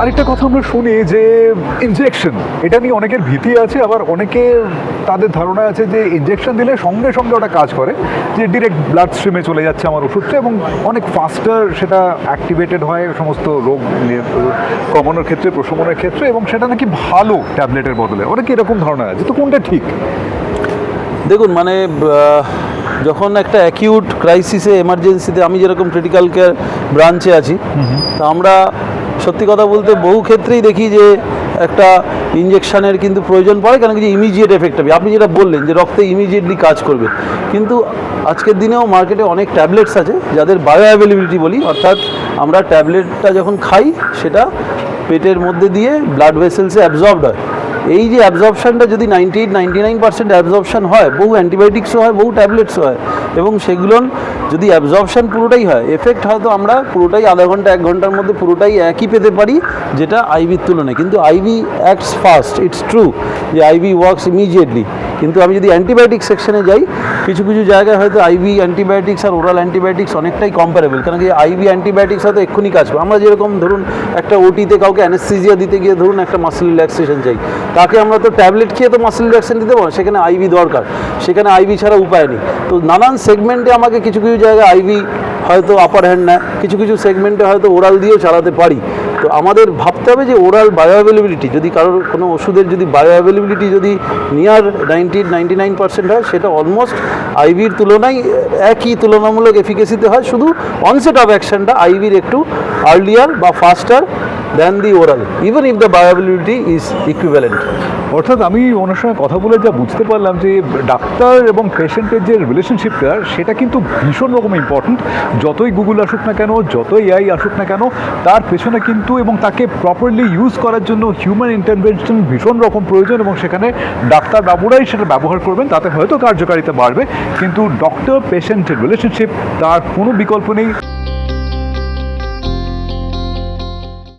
আরেকটা কথা আমরা শুনি যে ইনজেকশন, এটা নিয়ে অনেকের ভীতি আছে, আবার অনেকে তাদের ধারণা আছে যে ইনজেকশন দিলে সঙ্গে সঙ্গে ওটা কাজ করে, যে ডিরেক্ট ব্লাড স্ট্রিমে চলে যাচ্ছে আমার ওষুধটা এবং অনেক ফাস্টার সেটা অ্যাক্টিভেটেড হয় সমস্ত রোগ কমানোর ক্ষেত্রে, প্রশমনের ক্ষেত্রে, এবং সেটা নাকি ভালো ট্যাবলেটের বদলে। অনেকে এরকম ধারণা আছে, তো কোনটা ঠিক? দেখুন, মানে যখন একটা অ্যাকিউট ক্রাইসিসে, এমার্জেন্সিতে, আমি যেরকম ক্রিটিক্যাল কেয়ার ব্রাঞ্চে আছি, তা আমরা সত্যি কথা বলতে বহু ক্ষেত্রেই দেখি যে একটা ইঞ্জেকশানের কিন্তু প্রয়োজন পড়ে, কারণ কি ইমিডিয়েট এফেক্ট হবে। আপনি যেটা বললেন যে রক্তে ইমিডিয়েটলি কাজ করবে, কিন্তু আজকের দিনেও মার্কেটে অনেক ট্যাবলেটস আছে যাদের বায়ো অ্যাভেলেবিলিটি বলি, অর্থাৎ আমরা ট্যাবলেটটা যখন খাই সেটা পেটের মধ্যে দিয়ে ব্লাড ভেসেলসে অ্যাবজর্বড হয়। এই যে অ্যাবজর্পশনটা যদি 98-99% অ্যাবজর্পশন হয়, বহু অ্যান্টিবায়োটিক্সও হয়, বহু ট্যাবলেটসও হয়, এবং সেগুলোর যদি অ্যাবজর্পশন পুরোটাই হয়, এফেক্ট হয়তো আমরা পুরোটাই আধা ঘন্টা 1 ঘন্টার মধ্যে পুরোটাই একই পেতে পারি, যেটা আইভির তুলনায়। কিন্তু IV acts fast, it's true যে আইভি ওয়ার্কস ইমিডিয়েটলি, কিন্তু আমি যদি অ্যান্টিবায়োটিক সেকশনে যাই, কিছু কিছু জায়গায় হয়তো আইভি অ্যান্টিবায়োটিক্স আর ওরাল অ্যান্টিবায়োটিক্স অনেকটাই কম্পারেবল, কারণ কি আইভি অ্যান্টিবায়োটিক্স হয়তো এক্ষুনি কাজ করে। আমরা যেরকম ধরুন একটা ওটিতে কাউকে অ্যানেস্থেজিয়া দিতে গিয়ে ধরুন একটা মাসল রিল্যাক্সেশন চাই, তাকে আমরা তো ট্যাবলেট খেয়ে তো মাসল রিল্যাক্সেশন দিতে পারবো, সেখানে আইভি দরকার, সেখানে আইভি ছাড়া উপায় নেই। তো নানান সেগমেন্টে আমাকে কিছু কিছু জায়গায় আইভি হয়তো আপার হ্যান্ড নেয়, কিছু কিছু সেগমেন্টে হয়তো ওরাল দিয়েও চালাতে পারি। তো আমাদের ভাবতে হবে যে ওরাল বায়ো অ্যাভেলেবিলিটি, যদি কারোর কোনো ওষুধের যদি বায়ো অ্যাভেলেবিলিটি যদি নিয়ার 99% হয়, সেটা অলমোস্ট আইভির তুলনায় একই তুলনামূলক এফিকেসিতে হয়, শুধু অনসেট অফ অ্যাকশনটা আইভির একটু আর্লিয়ার বা ফাস্টার than the oral, even if the bio availability is equivalent. অর্থাৎ আমি ওনার সঙ্গে কথা বলে যা বুঝতে পারলাম যে ডাক্তার এবং পেশেন্টের যে রিলেশনশিপটা, সেটা কিন্তু ভীষণ রকম ইম্পর্ট্যান্ট। যতই গুগল আসুক না কেন, যতই এআই আসুক না কেন, তার পেছনে কিন্তু এবং তাকে প্রপারলি ইউজ করার জন্য হিউম্যান ইন্টারভেনশন ভীষণ রকম প্রয়োজন, এবং সেখানে ডাক্তার বাবুরাই সেটা ব্যবহার করবেন, তাতে হয়তো কার্যকারিতা বাড়বে, কিন্তু ডক্টর পেশেন্টের রিলেশনশিপ তার কোনো বিকল্প নেই।